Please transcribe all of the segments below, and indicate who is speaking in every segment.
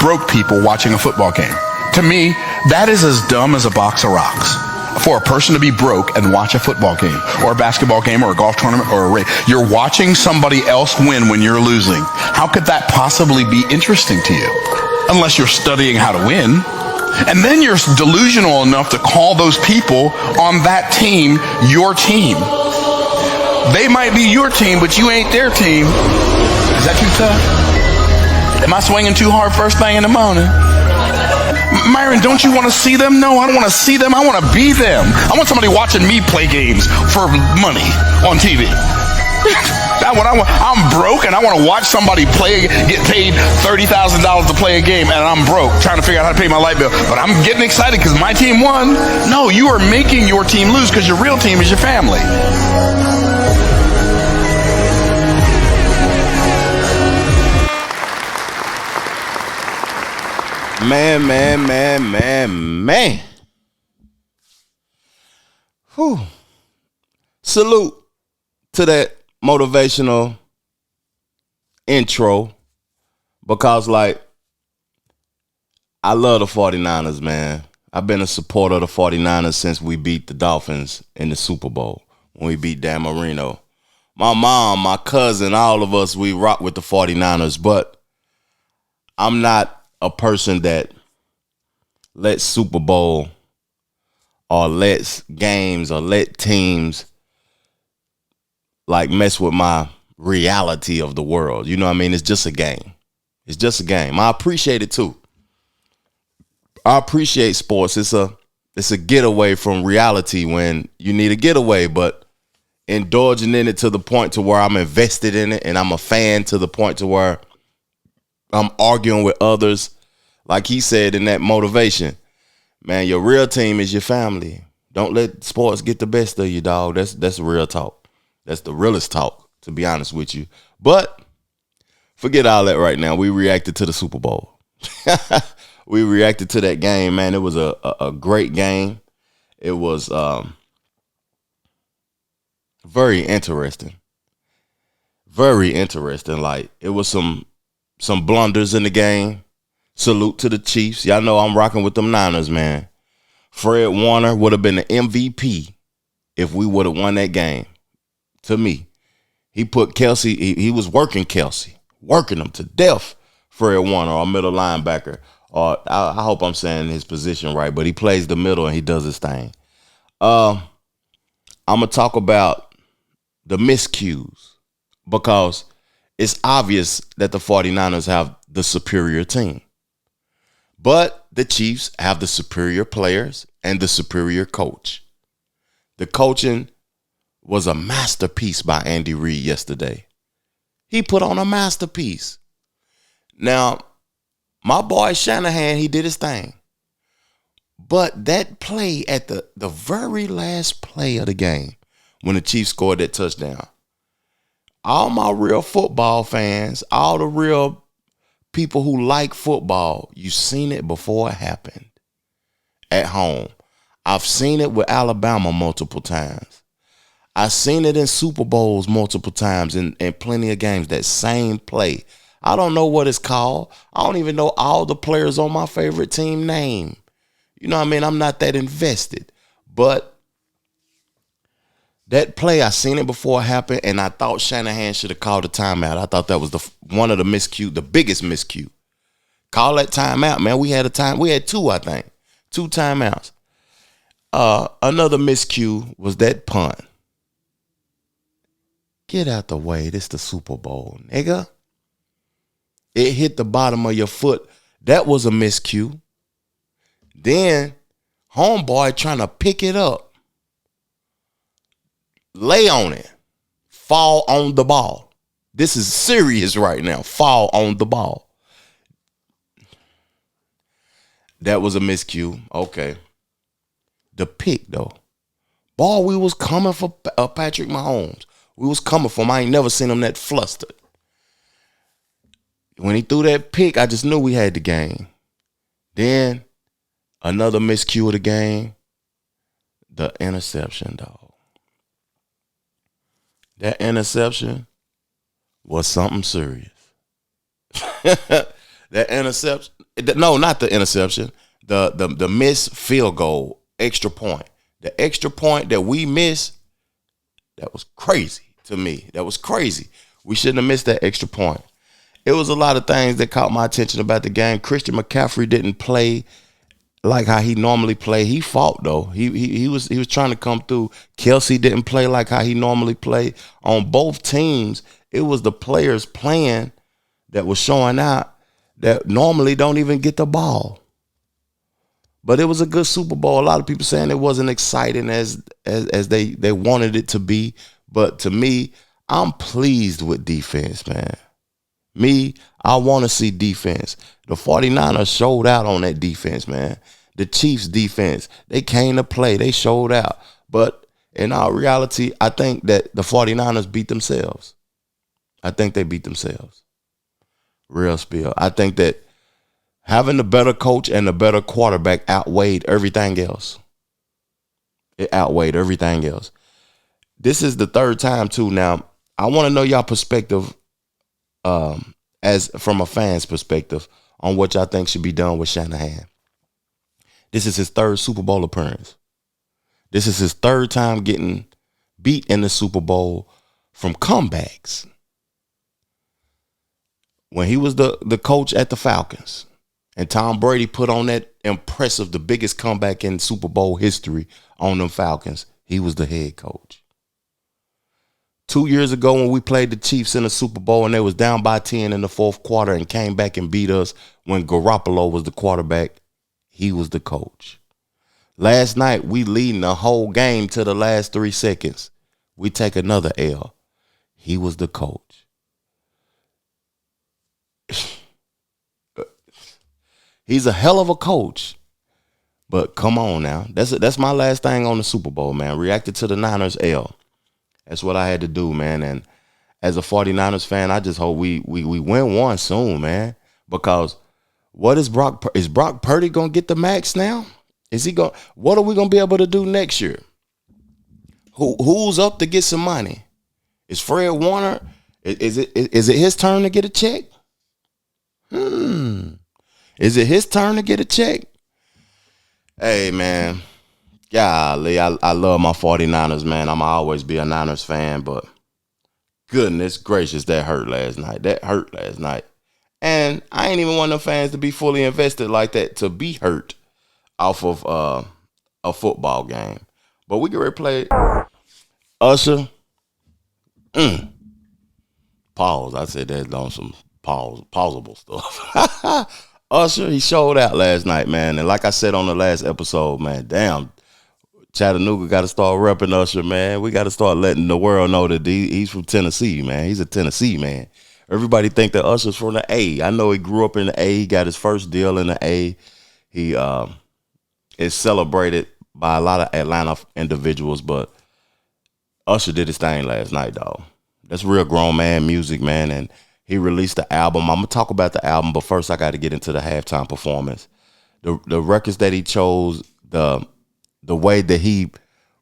Speaker 1: broke people watching a football game. To me, that is as dumb as a box of rocks. For a person to be broke and watch a football game or a basketball game or a golf tournament or a race, you're watching somebody else win when you're losing. How could that possibly be interesting to you? Unless you're studying how to win. And then you're delusional enough to call those people on that team your team. They might be your team, but you ain't their team. Is that too tough? Am I swinging too hard first thing in the morning? Myron, don't you want to see them? No, I don't want to see them. I want to be them. I want somebody watching me play games for money on TV. That's what I want. I'm broke and I want to watch somebody get paid $30,000 to play a game, and I'm broke trying to figure out how to pay my light bill. But I'm getting excited because my team won. No, you are making your team lose because your real team is your family.
Speaker 2: Man. Whew. Salute to that motivational intro, because like, I love the 49ers, man. I've been a supporter of the 49ers since we beat the Dolphins in the Super Bowl, when we beat Dan Marino. My mom, my cousin, all of us, we rock with the 49ers, but I'm not a person that lets Super Bowl or lets games or let teams like mess with my reality of the world. You know what I mean? It's just a game. It's just a game. I appreciate it too. I appreciate sports. It's a getaway from reality when you need a getaway, but indulging in it to the point to where I'm invested in it and I'm a fan to the point to where I'm arguing with others. Like he said in that motivation, man, your real team is your family. Don't let sports get the best of you, dog. That's real talk. That's the realest talk, to be honest with you. But forget all that right now. We reacted to the Super Bowl. We reacted to that game, man. It was a great game. It was very interesting. Very interesting. Like, it was some blunders in the game. Salute to the Chiefs. Y'all know I'm rocking with them Niners, man. Fred Warner would have been the MVP if we would have won that game. To me, he put Kelsey, he was working Kelsey, working him to death. Fred Warner, our middle linebacker. Or I hope I'm saying his position right, but he plays the middle and he does his thing. I'm going to talk about the miscues, because it's obvious that the 49ers have the superior team. But the Chiefs have the superior players and the superior coach. The coaching was a masterpiece by Andy Reid yesterday. He put on a masterpiece. Now, my boy Shanahan, he did his thing. But that play at the very last play of the game, when the Chiefs scored that touchdown, all my real football fans, all the real people who like football, you've seen it before it happened at home. I've seen it with Alabama multiple times. I've seen it in Super Bowls multiple times in plenty of games, that same play. I don't know what it's called. I don't even know all the players on my favorite team name. You know what I mean? I'm not that invested. But that play, I seen it before it happened, and I thought Shanahan should have called a timeout. I thought that was one of the miscue, the biggest miscue. Call that timeout, man. We had two, I think. 2 timeouts. Another miscue was that punt. Get out the way. This the Super Bowl, nigga. It hit the bottom of your foot. That was a miscue. Then, homeboy trying to pick it up. Lay on it. Fall on the ball. This is serious right now. Fall on the ball. That was a miscue. Okay. The pick, though. Ball, we was coming for Patrick Mahomes. We was coming for him. I ain't never seen him that flustered. When he threw that pick, I just knew we had the game. Then, another miscue of the game. The interception, dog. That interception was something serious. That interception. No, not the interception. The missed field goal, extra point. The extra point that we missed, that was crazy to me. That was crazy. We shouldn't have missed that extra point. It was a lot of things that caught my attention about the game. Christian McCaffrey didn't play like how he normally play. He fought though. He was trying to come through. Kelsey didn't play like how he normally play. On both teams, it was the players playing that was showing out that normally don't even get the ball. But it was a good Super Bowl. A lot of people saying it wasn't exciting as they wanted it to be. But to me, I'm pleased with defense, man. Me, I want to see defense. The 49ers showed out on that defense, man. The Chiefs defense, they came to play. They showed out. But in all reality, I think that the 49ers beat themselves. I think they beat themselves. Real spiel. I think that having the better coach and the better quarterback outweighed everything else. It outweighed everything else. This is the third time, too. Now, I want to know y'all perspective as from a fan's perspective on what y'all think should be done with Shanahan. This is his third Super Bowl appearance. This is his third time getting beat in the Super Bowl from comebacks. When he was the coach at the Falcons and Tom Brady put on that impressive, the biggest comeback in Super Bowl history on them Falcons, he was the head coach. 2 years ago when we played the Chiefs in the Super Bowl and they was down by 10 in the fourth quarter and came back and beat us when Garoppolo was the quarterback, he was the coach. Last night, we leading the whole game to the last 3 seconds. We take another L. He was the coach. He's a hell of a coach. But come on now. That's my last thing on the Super Bowl, man. Reacted to the Niners L. That's what I had to do, man. And as a 49ers fan, I just hope we win one soon, man. Because what is Brock Purdy going to get the max now? What are we going to be able to do next year? Who's up to get some money? Is Fred Warner, is it his turn to get a check? Is it his turn to get a check? Hey, man. Golly, I love my 49ers, man. I'm always be a Niners fan, but goodness gracious, that hurt last night. And I ain't even one of them fans to be fully invested like that, to be hurt off of a football game. But we can replay Usher. Pause. I said that on some pausable stuff. Usher, he showed out last night, man. And like I said on the last episode, man, damn, Chattanooga got to start repping Usher, man. We got to start letting the world know that he's from Tennessee, man. He's a Tennessee man. Everybody think that Usher's from the A. I know he grew up in the A. He got his first deal in the A. He is celebrated by a lot of Atlanta individuals, but Usher did his thing last night, dog. That's real grown man music, man, and he released the album. I'm going to talk about the album, but first I got to get into the halftime performance. The records that he chose, the way that he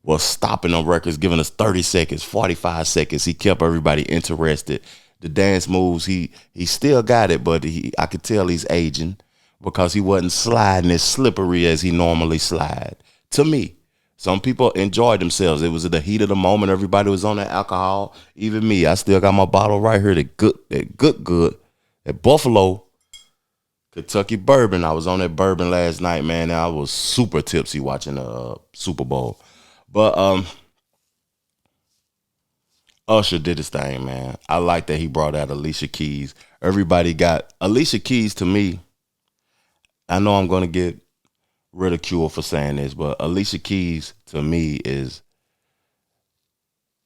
Speaker 2: was stopping on records, giving us 30 seconds, 45 seconds. He kept everybody interested. The dance moves, he still got it, but I could tell he's aging because he wasn't sliding as slippery as he normally slide. To me, some people enjoyed themselves. It was at the heat of the moment. Everybody was on that alcohol. Even me, I still got my bottle right here. That good. At Buffalo, Kentucky bourbon. I was on that bourbon last night, man. And I was super tipsy watching the Super Bowl. But Usher did his thing, man. I like that he brought out Alicia Keys. Everybody got Alicia Keys. To me, I know I'm going to get ridiculed for saying this, but Alicia Keys to me is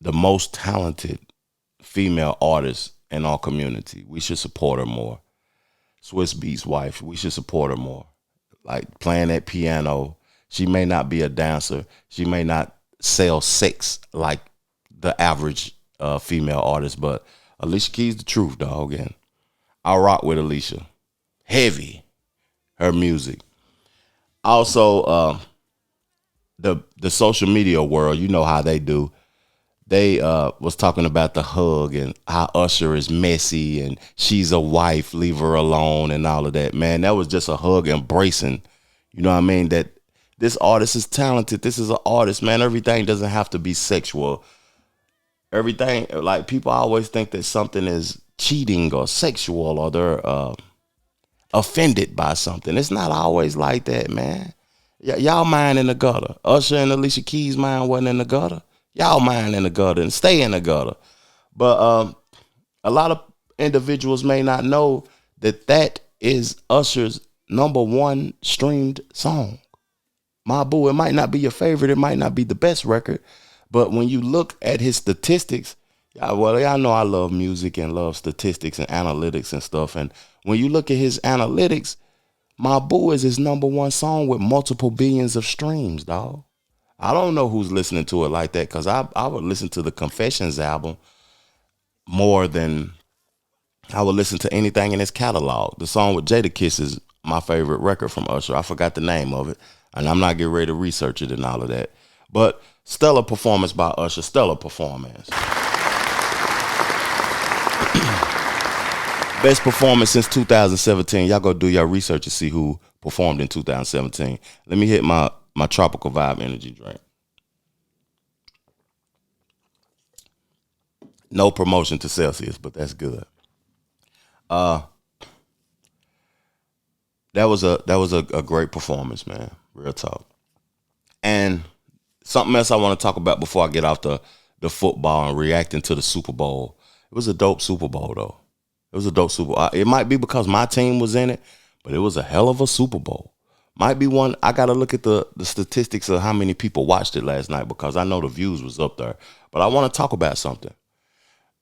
Speaker 2: the most talented female artist in our community. We should support her more. Swiss Beats wife, we should support her more. Like playing that piano. She may not be a dancer. She may not sell sex like the average female artist, but Alicia Keys the truth, dog. And I rock with Alicia. Heavy, her music. Also, the social media world, you know how they do. they was talking about the hug and how Usher is messy and she's a wife, leave her alone and all of that. Man, that was just a hug embracing. You know what I mean? That this artist is talented. This is an artist, man. Everything doesn't have to be sexual. Everything, like people always think that something is cheating or sexual or they're offended by something. It's not always like that, man. Y'all mind in the gutter. Usher and Alicia Keys' mind wasn't in the gutter. Y'all mind in the gutter and stay in the gutter. But a lot of individuals may not know that that is Usher's #1 streamed song. My Boo, it might not be your favorite. It might not be the best record. But when you look at his statistics, y'all know I love music and love statistics and analytics and stuff. And when you look at his analytics, My Boo is his #1 song with multiple billions of streams, dog. I don't know who's listening to it like that because I would listen to the Confessions album more than I would listen to anything in his catalog. The song with Jadakiss is my favorite record from Usher. I forgot the name of it, and I'm not getting ready to research it and all of that. But stellar performance by Usher, stellar performance. Best performance since 2017. Y'all go do your research and see who performed in 2017. Let me hit my Tropical Vibe energy drink. No promotion to Celsius, but that's good. That was a great performance, man. Real talk. And something else I want to talk about before I get off the football and reacting to the Super Bowl. It was a dope Super Bowl, though. It was a dope Super Bowl. It might be because my team was in it, but it was a hell of a Super Bowl. Might be one. I got to look at the statistics of how many people watched it last night because I know the views was up there. But I want to talk about something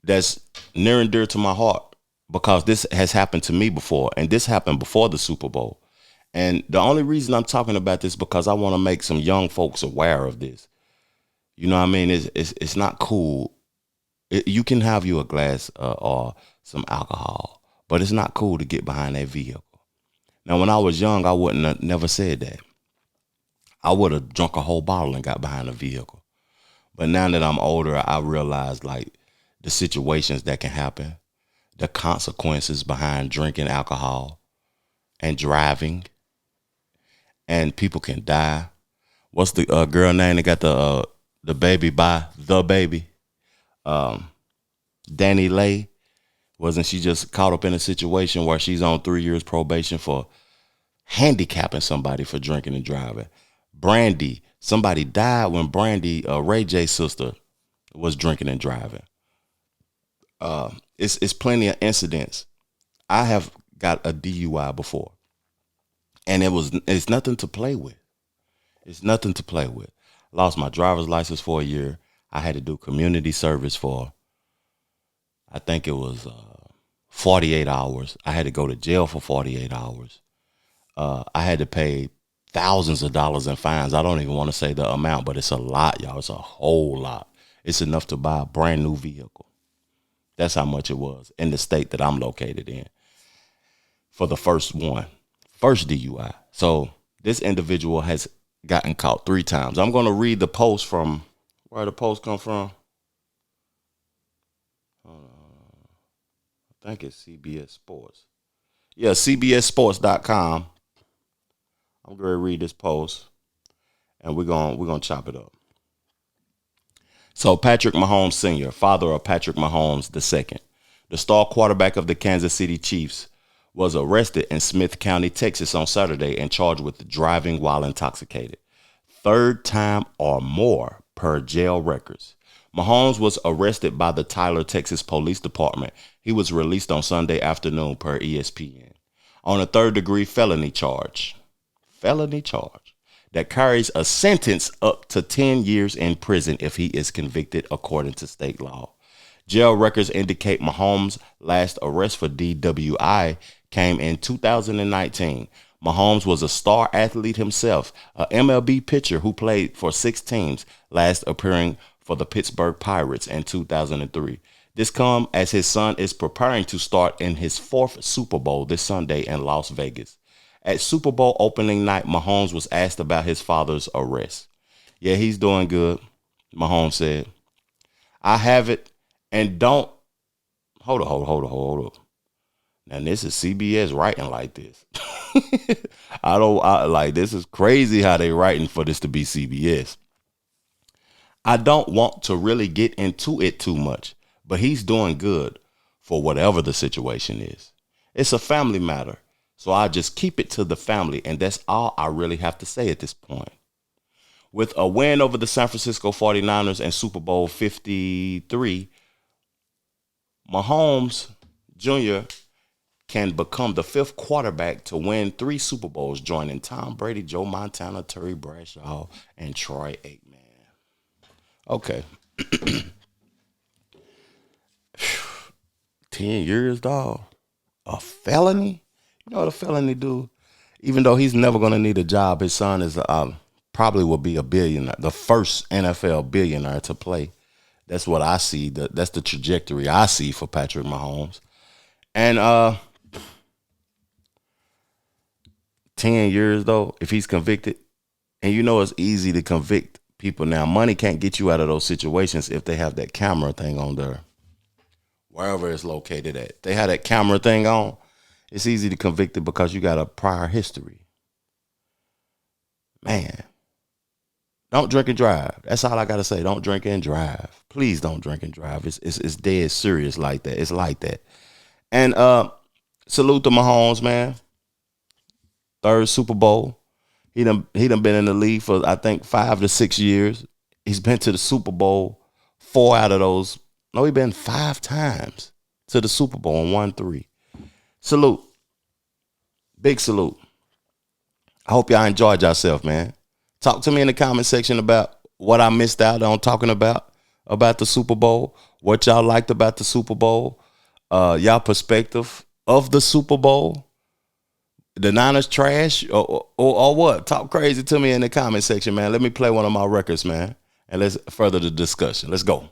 Speaker 2: that's near and dear to my heart because this has happened to me before, and this happened before the Super Bowl. And the only reason I'm talking about this because I want to make some young folks aware of this. You know what I mean? It's not cool. You can have you a glass or some alcohol, but it's not cool to get behind that vehicle. Now, when I was young, I wouldn't have never said that. I would have drunk a whole bottle and got behind the vehicle. But now that I'm older, I realize like the situations that can happen, the consequences behind drinking alcohol and driving, and people can die. What's the girl name that got the baby by the baby? Danny Lay. Wasn't she just caught up in a situation where she's on 3 years probation for handicapping somebody for drinking and driving? Brandy, somebody died when Brandy, Ray J's sister, was drinking and driving. It's plenty of incidents. I have got a DUI before, and it's nothing to play with. It's nothing to play with. Lost my driver's license for a year. I had to do community service for, I think it was 48 hours. I had to go to jail for 48 hours. I had to pay thousands of dollars in fines. I don't even want to say the amount, but it's a lot, y'all. It's a whole lot. It's enough to buy a brand new vehicle. That's how much it was in the state that I'm located in for the first DUI. So this individual has gotten caught 3 times. I'm going to read the post from where the post come from. I think it's CBS Sports. Yeah, CBSSports.com. I'm going to read this post, and we're gonna chop it up. So Patrick Mahomes Sr., father of Patrick Mahomes II, the star quarterback of the Kansas City Chiefs, was arrested in Smith County, Texas on Saturday and charged with driving while intoxicated. 3rd time or more per jail records. Mahomes was arrested by the Tyler, Texas Police Department. He was released on Sunday afternoon per ESPN on a 3rd-degree felony charge that carries a sentence up to 10 years in prison if he is convicted according to state law. Jail records indicate Mahomes' last arrest for DWI came in 2019. Mahomes was a star athlete himself, a MLB pitcher who played for 6 teams, last appearing for the Pittsburgh Pirates in 2003. This comes as his son is preparing to start in his 4th Super Bowl this Sunday in Las Vegas. At Super Bowl opening night, Mahomes was asked about his father's arrest. Yeah, he's doing good, Mahomes said. I have it, and don't hold up. Now this is CBS writing like this. I like this is crazy how they writing for this to be CBS. I don't want to really get into it too much, but he's doing good for whatever the situation is. It's a family matter, so I just keep it to the family, and that's all I really have to say at this point. With a win over the San Francisco 49ers and Super Bowl 53, Mahomes Jr. can become the fifth quarterback to win 3 Super Bowls, joining Tom Brady, Joe Montana, Terry Bradshaw, and Troy Aikman. Okay. 10 years, dog. A felony? You know what a felony do? Even though he's never going to need a job, his son is probably will be a billionaire, the first NFL billionaire to play. That's what I see. That's the trajectory I see for Patrick Mahomes. And 10 years, though, if he's convicted, and you know it's easy to convict people now. Money can't get you out of those situations if they have that camera thing on there, wherever it's located at. They have that camera thing on. It's easy to convict it because you got a prior history. Man, don't drink and drive. That's all I got to say. Don't drink and drive. Please don't drink and drive. It's dead serious like that. It's like that. And salute to Mahomes, man. 3rd Super Bowl. He done been in the league for, I think, 5 to 6 years. He's been to the Super Bowl 4 out of those. No, he's been 5 times to the Super Bowl and won 3. Salute. Big salute. I hope y'all enjoyed yourself, man. Talk to me in the comment section about what I missed out on talking about the Super Bowl, what y'all liked about the Super Bowl, y'all perspective of the Super Bowl. The Niners trash or what? Talk crazy to me in the comment section, man. Let me play one of my records, man. And let's further the discussion. Let's go.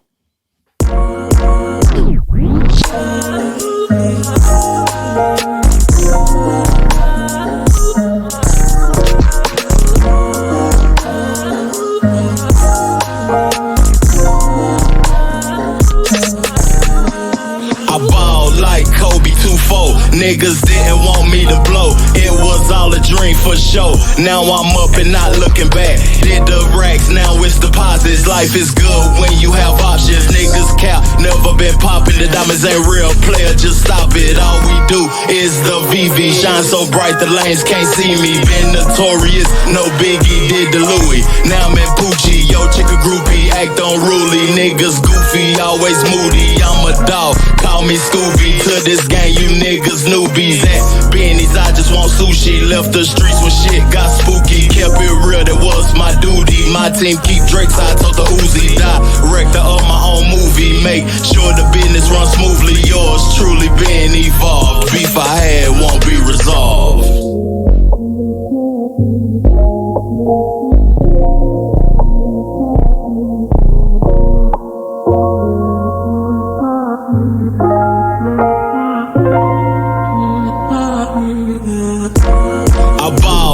Speaker 3: Niggas didn't want me to blow. It was all a dream for sure. Now I'm up and not looking back. Did the racks, now it's deposits. Life is good when you have options. Niggas cap, never been popping. The diamonds ain't real, player, just stop it. All we do is the VV. Shine so bright the lanes can't see me. Been notorious, no biggie, did the Louis. Now I'm in Poochie, yo chick a groupie. Act unruly, niggas goofy, always moody. I'm a dog, call me Scooby. To this game, you niggas newbies at Benny's. I just want sushi. Left the streets when shit got spooky. Kept it real, that was my duty. My team keep Drake's, I told the Uzi. Director of my own movie. Make sure the business runs smoothly. Yours truly been evolved. Beef I had won't be resolved.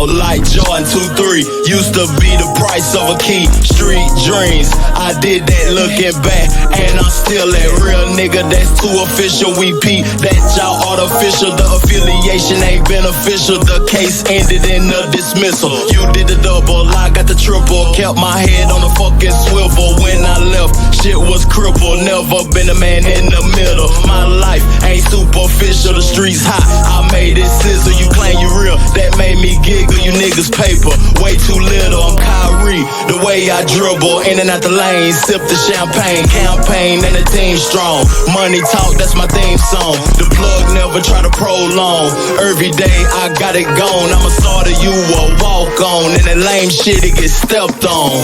Speaker 3: Like Jordan 2-3 used to be the price of a key. Street dreams, I did that looking back, and I'm still that real nigga. That's too official. We peep that y'all artificial. The affiliation ain't beneficial. The case ended in a dismissal. You did the double, I got the triple. Kept my head on the fucking swivel. When I left, shit was crippled. Never been a man in the middle. My life ain't superficial. The streets hot, I made it sizzle. You claim you real, that made me giggle. You niggas paper, way too little. I'm Kyrie, the way I dribble in and out the lane, sip the champagne. Campaign and the team strong. Money talk, that's my theme song. The plug never try to prolong. Every day I got it gone. I'm a starter, you a walk on. And that lame shit, it gets stepped on.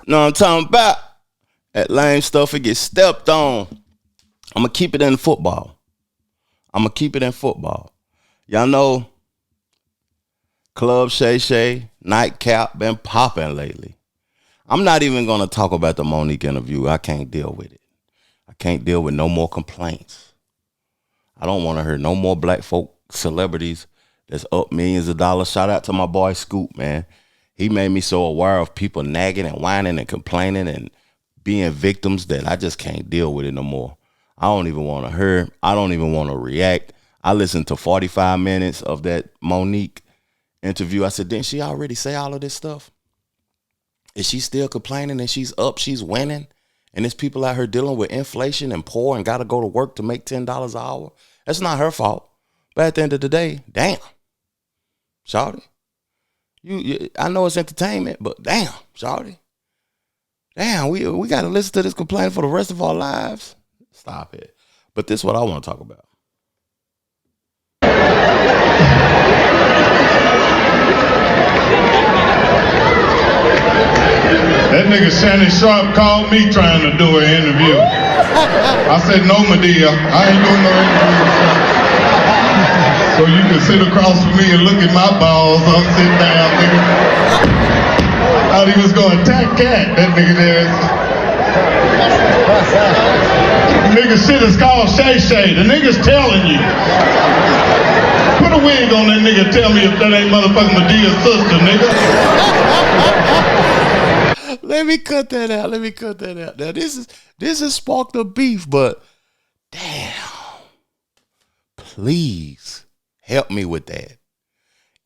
Speaker 2: No, I'm talking about that lame stuff, it gets stepped on. I'm gonna keep it in football. Y'all know Club Shay Shay, Nightcap, been popping lately. I'm not even going to talk about the Monique interview. I can't deal with it. I can't deal with no more complaints. I don't want to hear no more black folk celebrities that's up millions of dollars. Shout out to my boy Scoop, man. He made me so aware of people nagging and whining and complaining and being victims that I just can't deal with it no more. I don't even want to hear. I don't even want to react. I listened to 45 minutes of that Monique interview. I said, didn't she already say all of this stuff? Is she still complaining and she's up, she's winning? And there's people out here dealing with inflation and poor and got to go to work to make $10 an hour? That's not her fault. But at the end of the day, damn, shawty. I know it's entertainment, but damn, shawty. Damn, we got to listen to this complaint for the rest of our lives? Stop it. But this is what I want to talk about.
Speaker 4: That nigga Shannon Sharp called me trying to do an interview. I said, no, Medea, I ain't doing no interview. So you can sit across from me and look at my balls. I'm sitting down, nigga. I thought he was going to attack Cat, that nigga there. Nigga shit is called Shay Shay. The nigga's telling you. Put a wig on that nigga, tell me if that ain't motherfucking Medea's sister, nigga.
Speaker 2: Let me cut that out. Now this is sparked the beef, but damn, please help me with that.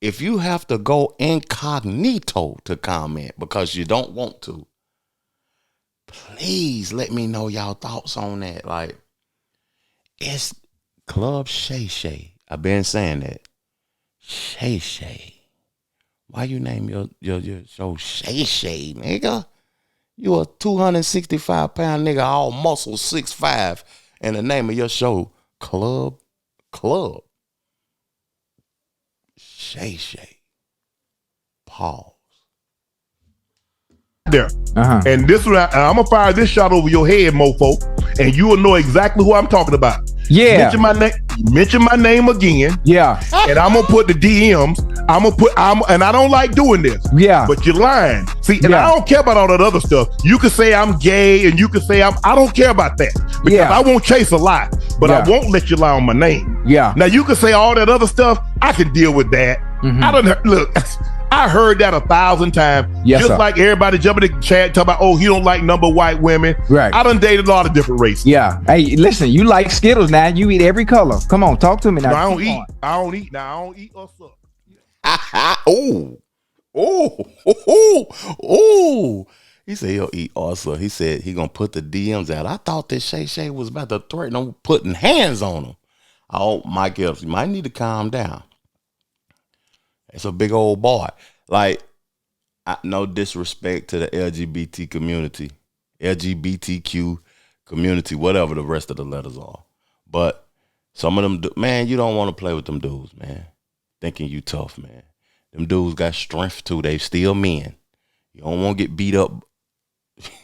Speaker 2: If you have to go incognito to comment because you don't want to, please let me know y'all thoughts on that. Like, it's Club Shay Shay. I've been saying that. Shay Shay. Why you name your show Shay Shay, nigga? You a 265-pound nigga, all muscle, 6'5", and the name of your show, Club Shay Shay. Pause.
Speaker 5: There. And this one, I'm gonna fire this shot over your head, mofo, and you will know exactly who I'm talking about.
Speaker 6: Yeah.
Speaker 5: Mention my name again.
Speaker 6: Yeah.
Speaker 5: And I'm gonna put the DMs. And I don't like doing this.
Speaker 6: Yeah.
Speaker 5: But you're lying. See, and I don't care about all that other stuff. You can say I'm gay, and you can say I don't care about that because I won't chase a lie, but I won't let you lie on my name.
Speaker 6: Yeah.
Speaker 5: Now you can say all that other stuff. I can deal with that. I don't look. I heard that 1,000 times.
Speaker 6: Yes,
Speaker 5: just
Speaker 6: sir.
Speaker 5: like everybody jumping in the chat talking about, oh, he don't like number white women.
Speaker 6: Right.
Speaker 5: I done dated a lot of different races.
Speaker 6: Yeah. Hey, listen, you like Skittles now. You eat every color. Come on, talk to me now.
Speaker 5: No, I don't eat. I don't eat or suck.
Speaker 2: Oh. He said he'll eat also. He said he gonna put the DMs out. I thought that Shay Shay was about to threaten him putting hands on him. Oh, Mike Epps, you might need to calm down. It's a big old boy. Like, no disrespect to the LGBTQ community, whatever the rest of the letters are. But some of them, man, you don't want to play with them dudes, man. Thinking you tough, man. Them dudes got strength too. They still men. You don't want to get beat up.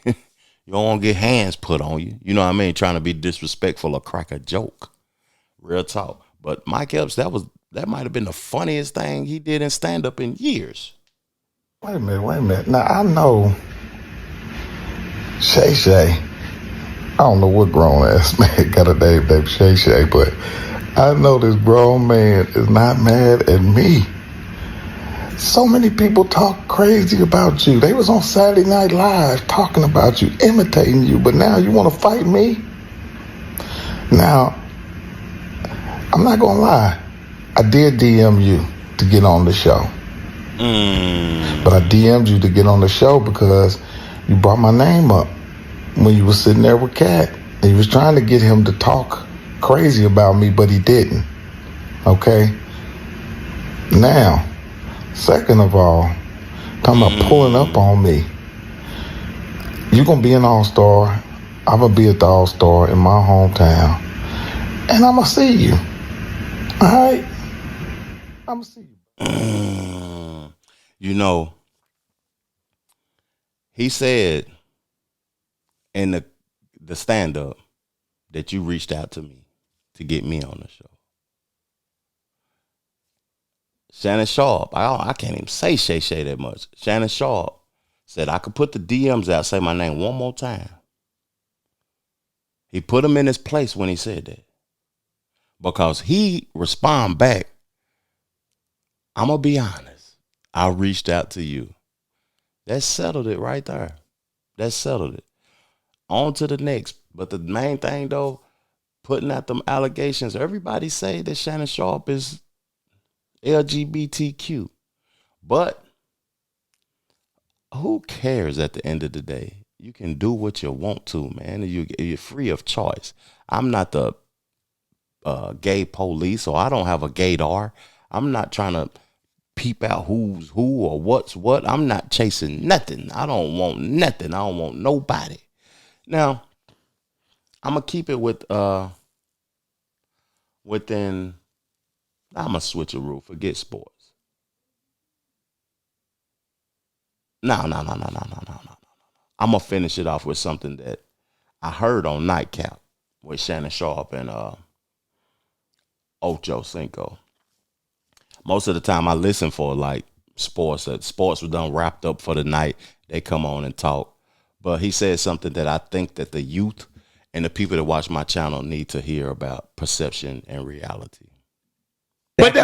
Speaker 2: You don't want to get hands put on you. You know what I mean? Trying to be disrespectful or crack a joke. Real talk. But Mike Epps, that might have been the funniest thing he did in stand-up in years.
Speaker 7: Wait a minute. Now, I know Shay Shay. I don't know what grown-ass man got a name named Shay Shay, but I know this grown man is not mad at me. So many people talk crazy about you. They was on Saturday Night Live talking about you, imitating you, but now you want to fight me? Now, I'm not going to lie. I did DM you to get on the show. But I DM'd you to get on the show because you brought my name up when you was sitting there with Cat. And you was trying to get him to talk crazy about me, but he didn't. Okay? Now, second of all, talking about pulling up on me. You're going to be an all-star. I'm going to be at the all-star in my hometown. And I'm going to see you. All right? I'm going to see you.
Speaker 2: You know, he said in the stand-up that you reached out to me to get me on the show. Shannon Sharp, I can't even say Shay Shay that much. Shannon Sharp said I could put the DMs out, say my name one more time. He put him in his place when he said that. Because he respond back, I'm going to be honest. I reached out to you. That settled it right there. That settled it. On to the next. But the main thing, though, putting out them allegations, everybody say that Shannon Sharpe is LGBTQ. But who cares at the end of the day? You can do what you want to, man. You're free of choice. I'm not the gay police, or I don't have a gaydar. I'm not trying to peep out who's who or what's what. I'm not chasing nothing. I don't want nothing. I don't want nobody. Now, I'm going to keep it within, I'm going to switch a rule. Forget sports. No. I'm going to finish it off with something that I heard on Nightcap with Shannon Sharpe and Ocho Cinco. Most of the time I listen for like sports. Sports was done wrapped up for the night. They come on and talk. But he said something that I think that the youth and the people that watch my channel need to hear about: perception and reality.
Speaker 5: But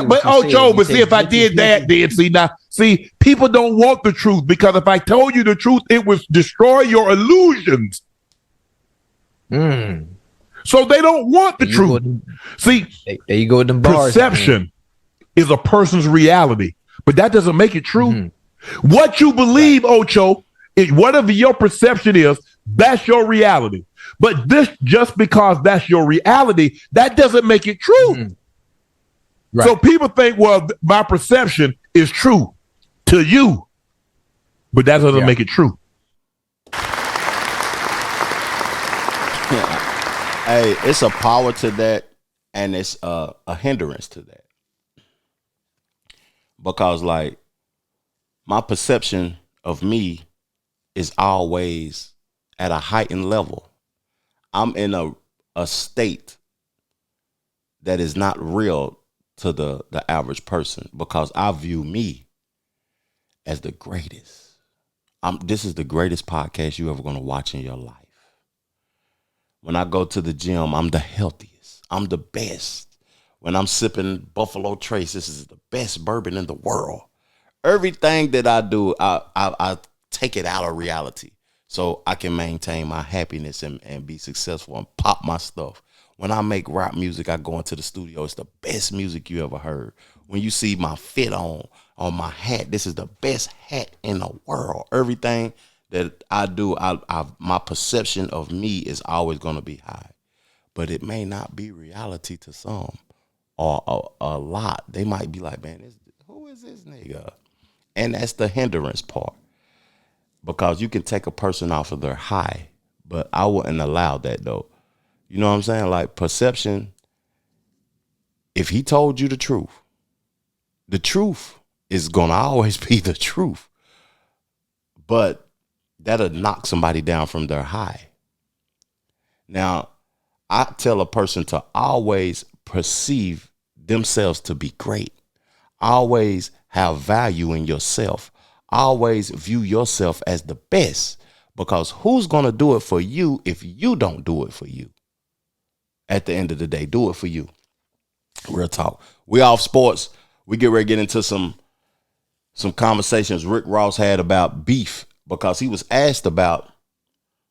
Speaker 5: see, if I did that, then see, people don't want the truth, because if I told you the truth, it would destroy your illusions. So they don't want the truth. See,
Speaker 6: there you go with them bars.
Speaker 5: Perception is a person's reality, but that doesn't make it true. What you believe, Ocho, is whatever your perception is, that's your reality. But this, just because that's your reality, that doesn't make it true. Right. So people think, well, my perception is true to you, but that doesn't make it true.
Speaker 2: Hey, it's a power to that, and it's a hindrance to that. Because, like, my perception of me is always at a heightened level. I'm in a state that is not real to the average person, because I view me as the greatest. This is the greatest podcast you ever going to watch in your life. When I go to the gym, I'm the healthiest. I'm the best. When I'm sipping Buffalo Trace, this is the best bourbon in the world. Everything that I do, I take it out of reality so I can maintain my happiness and be successful and pop my stuff. When I make rap music, I go into the studio. It's the best music you ever heard. When you see my fit on my hat, this is the best hat in the world. Everything that I do, my perception of me is always going to be high. But it may not be reality to some, or a lot. They might be like, man, who is this nigga? And that's the hindrance part. Because you can take a person off of their high, but I wouldn't allow that, though. You know what I'm saying? Like, perception, if he told you the truth is going to always be the truth. But that'll knock somebody down from their high. Now, I tell a person to always perceive themselves to be great. Always have value in yourself. Always view yourself as the best, because who's going to do it for you if you don't do it for you? At the end of the day, do it for you. Real talk. We off sports. We get ready to get into some conversations Rick Ross had about beef, because he was asked about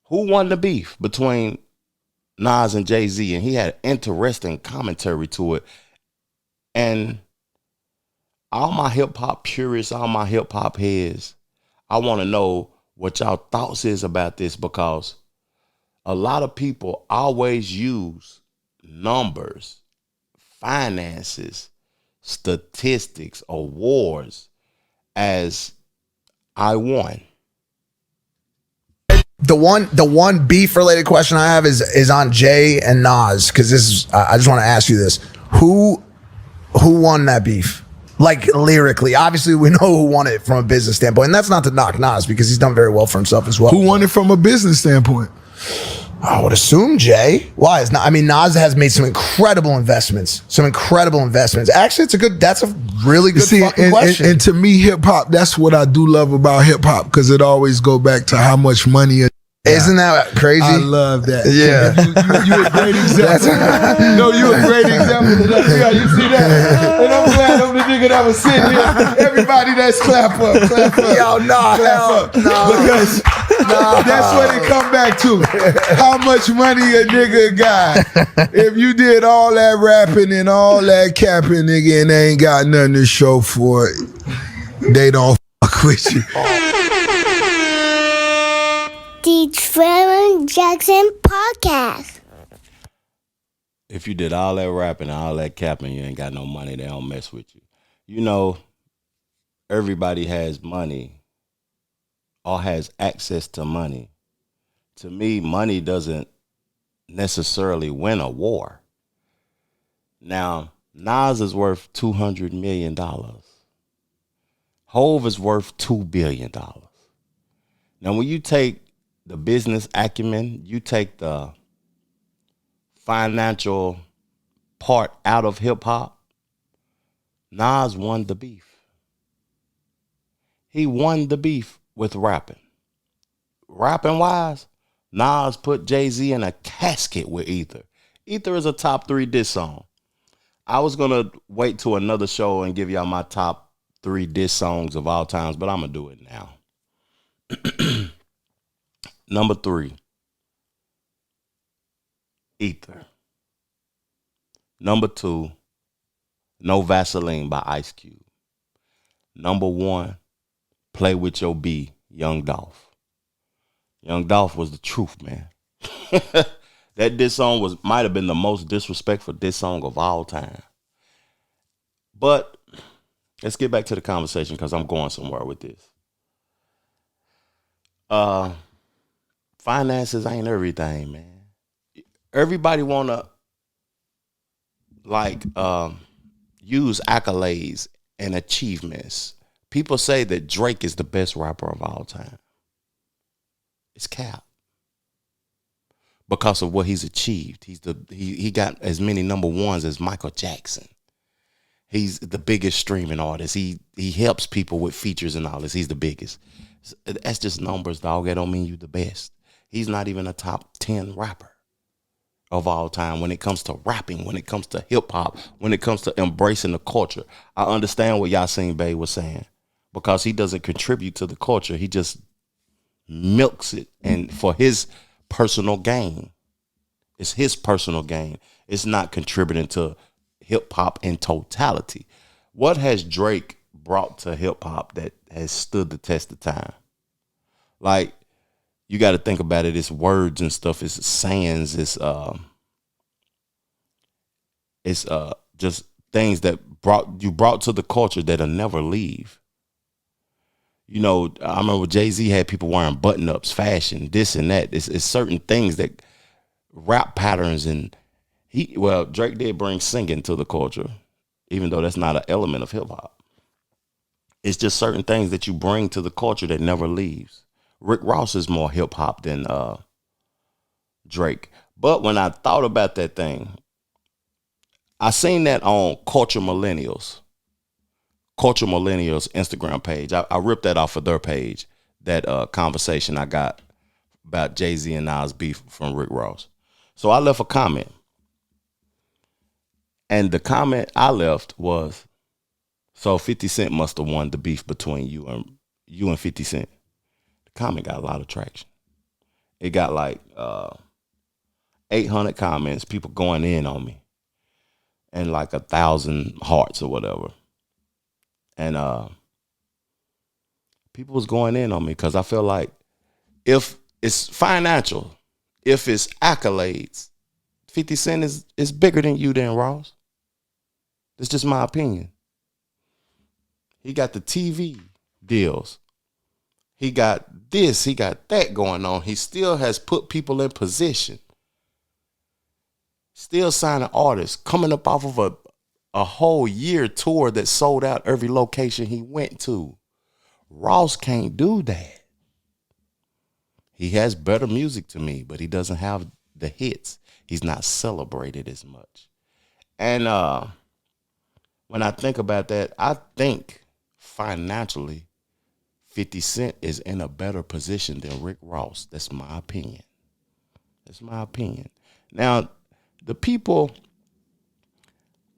Speaker 2: who won the beef between Nas and Jay-Z, and he had interesting commentary to it. And all my hip-hop purists, all my hip-hop heads, I want to know what y'all thoughts is about this, because a lot of people always use numbers, finances, statistics, awards as I won.
Speaker 8: The one beef related question I have is on Jay and Nas, because this is, I just want to ask you this: who won that beef? Like, lyrically, obviously we know who won it from a business standpoint, and that's not to knock Nas, because he's done very well for himself as well.
Speaker 9: Who won it from a business standpoint?
Speaker 8: I would assume Jay. Why is not? I mean, Nas has made some incredible investments. Actually, that's a really good question.
Speaker 9: And to me, hip hop, that's what I do love about hip hop, because it always go back to how much money.
Speaker 8: Isn't that crazy?
Speaker 9: I love that.
Speaker 8: Yeah.
Speaker 9: You a great example. No, you a great example of that. Yeah, you see that? And I'm glad I'm the nigga that was sitting here. Everybody that's clap up.
Speaker 8: Yo, no,
Speaker 9: clap up.
Speaker 8: No.
Speaker 9: Because That's what it come back to. How much money a nigga got? If you did all that rapping and all that capping, nigga, and they ain't got nothing to show for it, they don't fuck with you.
Speaker 10: The Trevor Jackson Podcast.
Speaker 2: If you did all that rapping and all that capping, you ain't got no money, they don't mess with you. You know, everybody has money or has access to money. To me, money doesn't necessarily win a war. Now, Nas is worth $200 million. Hove is worth $2 billion. Now, when you take the business acumen, you take the financial part out of hip hop, Nas won the beef. He won the beef with rapping. Rapping wise, Nas put Jay-Z in a casket with Ether. Ether is a top 3 diss song. I was going to wait till another show and give y'all my top 3 diss songs of all times, but I'm going to do it now. Number 3, Ether. Number 2, No Vaseline by Ice Cube. Number 1, Play With Your B, Young Dolph. Young Dolph was the truth, man. That diss song might have been the most disrespectful diss song of all time. But let's get back to the conversation because I'm going somewhere with this. Finances ain't everything, man. Everybody wanna use accolades and achievements. People say that Drake is the best rapper of all time. It's cap. Because of what he's achieved. He got as many number ones as Michael Jackson. He's the biggest streaming artist. He helps people with features and all this. He's the biggest. That's just numbers, dog. That don't mean you the best. He's not even a top 10 rapper of all time when it comes to rapping, when it comes to hip hop, when it comes to embracing the culture. I understand what Yasin Bey was saying because he doesn't contribute to the culture. He just milks it and for his personal gain. It's his personal gain. It's not contributing to hip hop in totality. What has Drake brought to hip hop that has stood the test of time? Like, you got to think about it. It's words and stuff. It's sayings. It's just things that brought to the culture that'll never leave. You know, I remember Jay-Z had people wearing button-ups, fashion, this and that. It's certain things that rap patterns and Drake did bring singing to the culture, even though that's not an element of hip hop. It's just certain things that you bring to the culture that never leaves. Rick Ross is more hip hop than Drake. But when I thought about that thing, I seen that on Culture Millennials Instagram page. I ripped that off of their page, that conversation I got about Jay-Z and Nas beef from Rick Ross. So I left a comment. And the comment I left was, so 50 Cent must have won the beef between you and 50 Cent. The comment got a lot of traction. It got like 800 comments, people going in on me, and like 1,000 hearts or whatever. And people was going in on me because I feel like if it's financial, if it's accolades, 50 Cent is bigger than you, then Ross. That's just my opinion. He got the TV deals. He got this, he got that going on. He still has put people in position. Still signing artists, coming up off of a whole year tour that sold out every location he went to. Ross can't do that. He has better music to me, but he doesn't have the hits. He's not celebrated as much. And when I think about that, I think financially 50 Cent is in a better position than Rick Ross. That's my opinion. Now, the people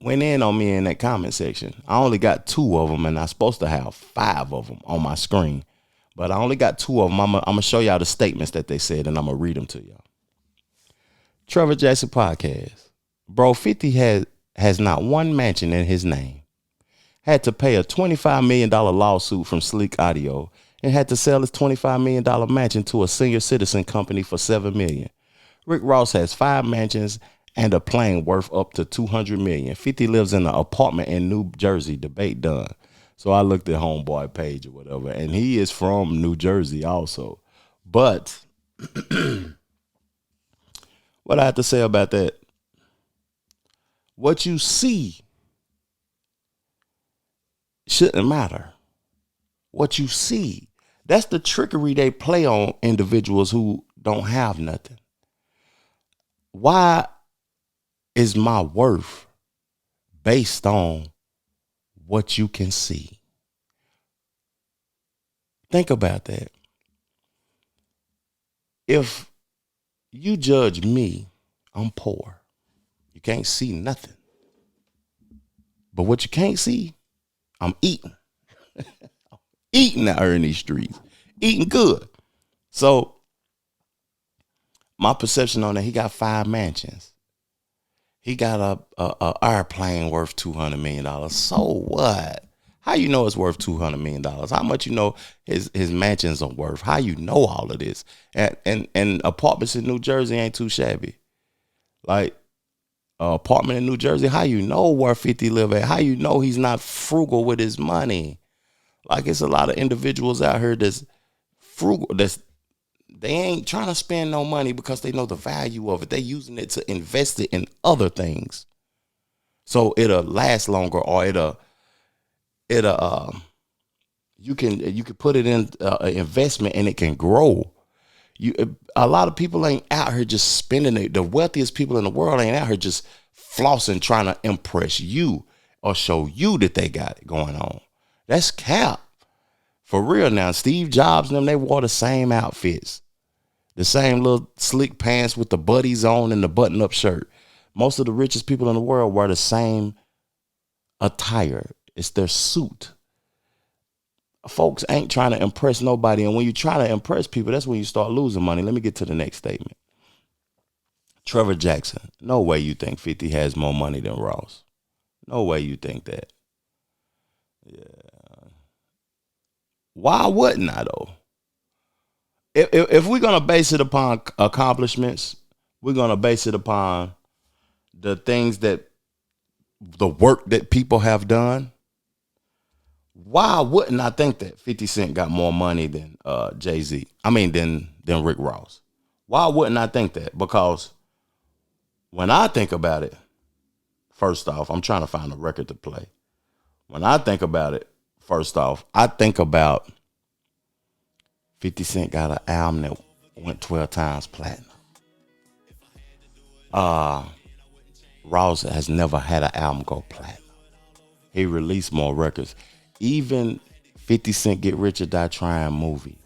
Speaker 2: went in on me in that comment section. I only got 2 of them, and I'm supposed to have 5 of them on my screen. But I only got 2 of them. I'm going to show y'all the statements that they said, and I'm going to read them to y'all. Trevor Jackson Podcast. Bro, 50 has not one mansion in his name. Had to pay a $25 million lawsuit from Sleek Audio and had to sell his $25 million mansion to a senior citizen company for $7 million. Rick Ross has 5 mansions and a plane worth up to $200 million. 50 lives in an apartment in New Jersey. Debate done. So I looked at Homeboy page or whatever, and he is from New Jersey also. But what I have to say about that, what you see shouldn't matter. What you see, that's the trickery they play on individuals who don't have nothing. Why is my worth based on what you can see? Think about that. If you judge me, I'm poor. You can't see nothing. But what you can't see, I'm eating. Eating out here in these streets. Eating good. So my perception on that, he got 5 mansions. He got a airplane worth $200 million. So what? How you know it's worth $200 million? How much you know his mansions are worth? How you know all of this? And apartments in New Jersey ain't too shabby. Like apartment in New Jersey, how you know where 50 live at? How you know he's not frugal with his money? Like it's a lot of individuals out here that's frugal, they ain't trying to spend no money because they know the value of it. They using it to invest it in other things. So it'll last longer, or you can put it in an investment and it can grow. A lot of people ain't out here just spending it. The wealthiest people in the world ain't out here just flossing, trying to impress you or show you that they got it going on. That's cap. For real now, Steve Jobs and them, they wore the same outfits. The same little slick pants with the buddies on and the button-up shirt. Most of the richest people in the world wear the same attire. It's their suit. Folks ain't trying to impress nobody. And when you try to impress people, that's when you start losing money. Let me get to the next statement. Trevor Jackson. No way you think 50 has more money than Ross. No way you think that. Yeah. Why wouldn't I, though? If we're going to base it upon accomplishments, we're going to base it upon the things that, the work that people have done, why wouldn't I think that 50 Cent got more money than Jay-Z? I mean, than Rick Ross. Why wouldn't I think that? Because when I think about it, first off, I'm trying to find a record to play. When I think about it, first off, I think about 50 Cent got an album that went 12 times platinum. Ross has never had an album go platinum. He released more records. Even 50 Cent Get Rich or Die Trying movie,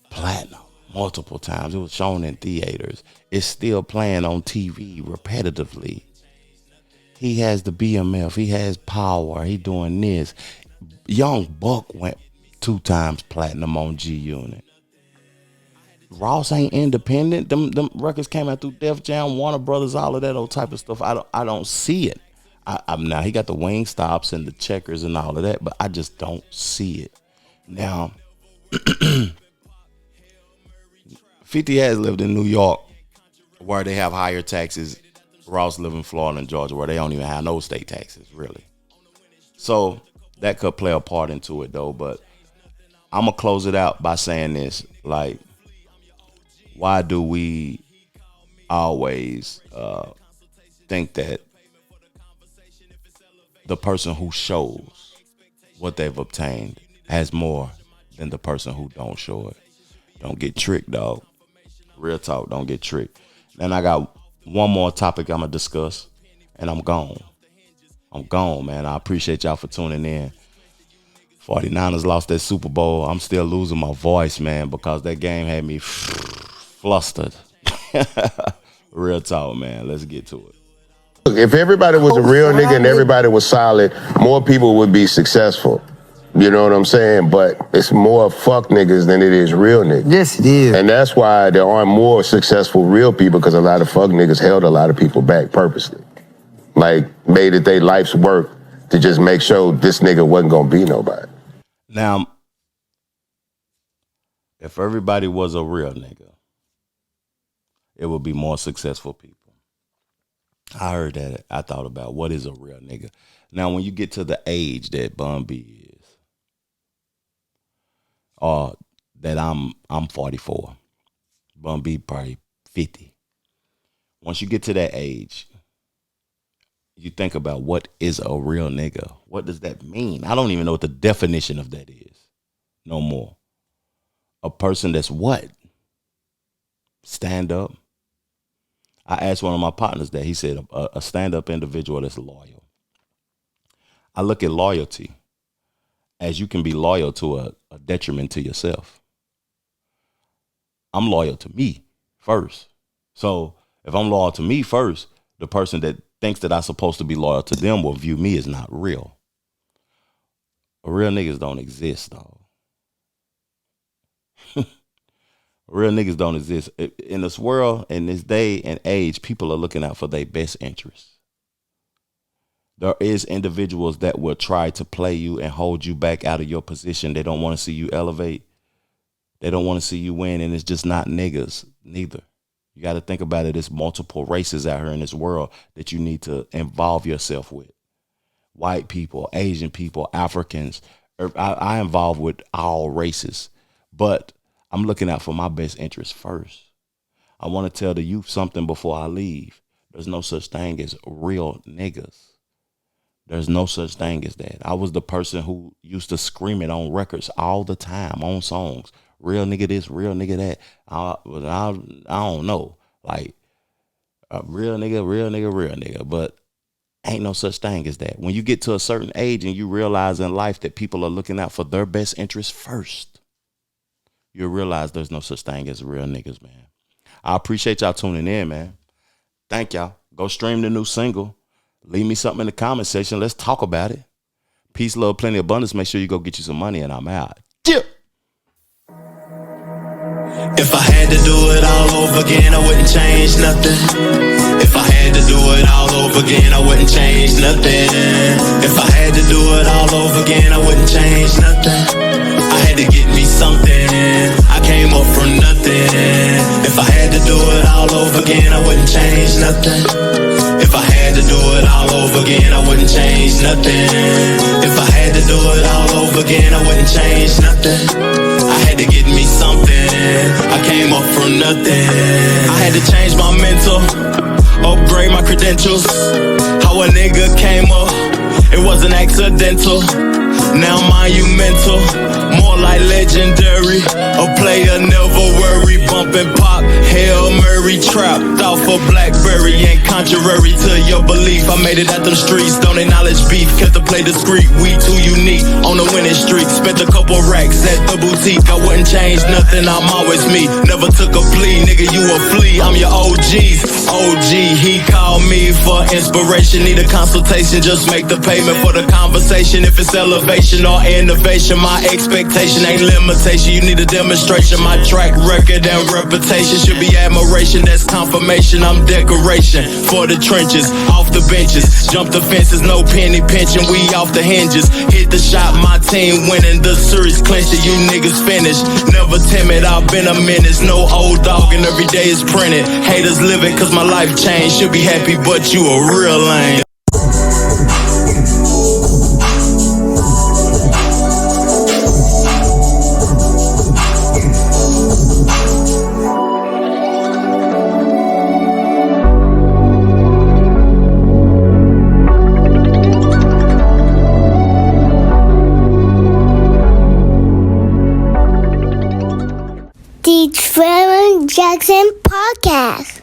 Speaker 2: platinum multiple times. It was shown in theaters. It's still playing on TV repetitively. He has the BMF. He has Power. He doing this. Young Buck went 2 times platinum on G Unit. Ross ain't independent. Them records came out through Def Jam, Warner Brothers, all of that old type of stuff. I don't see it. Now he got the Wingstops and the Checkers and all of that, but I just don't see it. Now, 50 has lived in New York, where they have higher taxes. Ross live in Florida and Georgia, where they don't even have no state taxes, really. So that could play a part into it, though. But I'm gonna close it out by saying this: like, why do we always think that the person who shows what they've obtained has more than the person who don't show it? Don't get tricked, dog. Real talk, don't get tricked. Then I got one more topic I'm gonna discuss, and I'm gone. I'm gone, man. I appreciate y'all for tuning in. 49ers lost that Super Bowl. I'm still losing my voice, man, because that game had me flustered. Real talk, man. Let's get to it.
Speaker 11: Look, if everybody was a real nigga and everybody was solid, more people would be successful. You know what I'm saying? But it's more fuck niggas than it is real niggas.
Speaker 12: Yes, it is.
Speaker 11: And that's why there aren't more successful real people, because a lot of fuck niggas held a lot of people back purposely. Like, made it their life's work to just make sure this nigga wasn't gonna be nobody.
Speaker 2: Now, if everybody was a real nigga, it would be more successful people. I heard that. I thought about what is a real nigga. Now, when you get to the age that Bun B is, or that I'm 44, Bun B probably 50. Once you get to that age, you think about what is a real nigga. What does that mean? I don't even know what the definition of that is no more. A person that's what? Stand up. I asked one of my partners that. He said a stand-up individual that's loyal. I look at loyalty as you can be loyal to a detriment to yourself. I'm loyal to me first. So if I'm loyal to me first, the person that thinks that I'm supposed to be loyal to them will view me as not real. Real niggas don't exist, dog. Real niggas don't exist. In this world, in this day and age, people are looking out for their best interests. There is individuals that will try to play you and hold you back out of your position. They don't want to see you elevate. They don't want to see you win, and it's just not niggas neither. You got to think about it. There's multiple races out here in this world that you need to involve yourself with. White people, Asian people, Africans. I involve with all races, but I'm looking out for my best interest first. I want to tell the youth something before I leave. There's no such thing as real niggas. There's no such thing as that. I was the person who used to scream it on records all the time, on songs. Real nigga this, real nigga that. I don't know. Like, real nigga, real nigga, real nigga. But ain't no such thing as that. When you get to a certain age and you realize in life that people are looking out for their best interest first, you'll realize there's no such thing as real niggas, man. I appreciate y'all tuning in, man. Thank y'all. Go stream the new single. Leave me something in the comment section. Let's talk about it. Peace, love, plenty, abundance. Make sure you go get you some money, and I'm out. Yeah.
Speaker 3: If I had to do it all over again, I wouldn't change nothing. If I had to do it all over again, I wouldn't change nothing. If I had to do it all over again, I wouldn't change nothing. I had to get me something. I came up from nothing. If I had to do it all over again, I wouldn't change nothing. If I had to do it all over again, I wouldn't change nothing. If I had to do it all over again, I wouldn't change nothing. I had to get me something. I came up from nothing. I had to change my mental, upgrade my credentials. How a nigga came up, it wasn't accidental. Now monumental, more like legendary. A player never worry, bumping pop, Hail Mary trap. Thought for Blackberry, ain't contrary to your belief. I made it out them streets, don't acknowledge beef. Kept to play discreet, we too unique. On a winning streak, spent a couple racks at the boutique. I wouldn't change nothing, I'm always me. Never took a plea, nigga, you a flea. I'm your OG's OG, he called me for inspiration. Need a consultation, just make the payment for the conversation. If it's elevation or innovation, my expectation ain't limitation. You need a demonstration. My track record and reputation should be admiration. That's confirmation. I'm decoration for the trenches, off the benches, jump the fences, no penny pinching. We off the hinges. Hit the shot, my team winning. The series clinching. You niggas finished. Never timid. I've been a menace. No old dog, and every day is printed. Haters living 'cause my life changed. Should be happy, but you a real lame.
Speaker 10: The Trevor Jackson Podcast.